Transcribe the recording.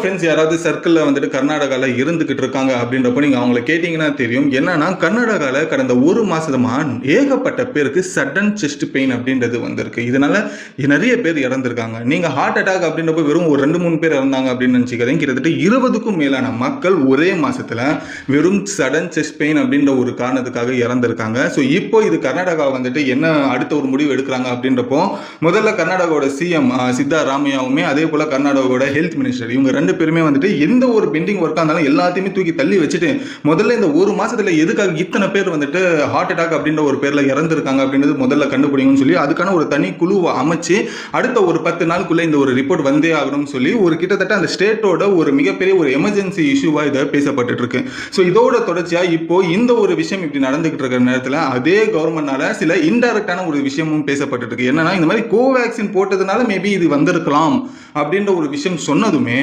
Friends யாராவது சர்க்கிளில் வந்துட்டு கர்நாடகாவில் இருந்துகிட்டு இருக்காங்க அப்படின்றப்போ நீங்கள் அவங்கள கேட்டிங்கன்னா தெரியும். என்னன்னா கர்நாடகாவில் கடந்த ஒரு மாதமாக ஏகப்பட்ட பேருக்கு சடன் செஸ்ட் பெயின் அப்படின்றது வந்திருக்கு. இதனால நிறைய பேர் இறந்துருக்காங்க. நீங்கள் ஹார்ட் அட்டாக் அப்படின்றப்போ வெறும் ஒரு 2-3 பேர் இறந்தாங்க அப்படின்னு நினச்சிக்காதீங்க. கிட்டத்தட்ட 20க்கும் மேலான மக்கள் ஒரே மாதத்தில் வெறும் சடன் செஸ்ட் பெயின் அப்படின்ற ஒரு காரணத்துக்காக இறந்துருக்காங்க. ஸோ இப்போ இது கர்நாடகா வந்துட்டு என்ன அடுத்த ஒரு முடிவு எடுக்கிறாங்க அப்படின்றப்போ, முதல்ல கர்நாடகாவோட சிஎம் சித்தா ராமையாவுமே, அதே போல் கர்நாடகாவோட ஹெல்த் மினிஸ்டர், இவங்க 2 பேருமே வந்துட்டு எந்த ஒரு பெண்டிங் ஒர்க்காக இருந்தாலும் எல்லாத்தையுமே தூக்கி தள்ளி வச்சுட்டு, முதல்ல இந்த ஒரு மாசத்துல எதுக்காக இத்தனை பேர் வந்துட்டு ஹார்ட் அட்டாக் அப்படின்ற ஒரு பேர்ல இறந்துருக்காங்க அப்படின்றது முதல்ல கண்டுபிடிங்கன்னு சொல்லி அதுக்கான ஒரு தனி குழுவை அமைச்சு அடுத்த ஒரு 10 நாளுக்குள்ள இந்த ஒரு ரிப்போர்ட் வந்தே ஆகணும்னு சொல்லி ஒரு கிட்டத்தட்ட அந்த ஸ்டேட்டோட ஒரு மிகப்பெரிய ஒரு எமர்ஜென்சி இஷ்யூவா இதை பேசப்பட்டு இருக்கு. ஸோ இதோட தொடர்ச்சியா இப்போ இந்த ஒரு விஷயம் இப்படி நடந்துகிட்டு இருக்கிற நேரத்தில் அதே கவர்மெண்ட்னால சில இன்டைரக்டான ஒரு விஷயமும் பேசப்பட்டு இருக்கு. என்னன்னா இந்த மாதிரி கோவேக்சின் போட்டதுனால மேபி இது வந்திருக்கலாம் அப்படின்ற ஒரு விஷயம் சொன்னதுமே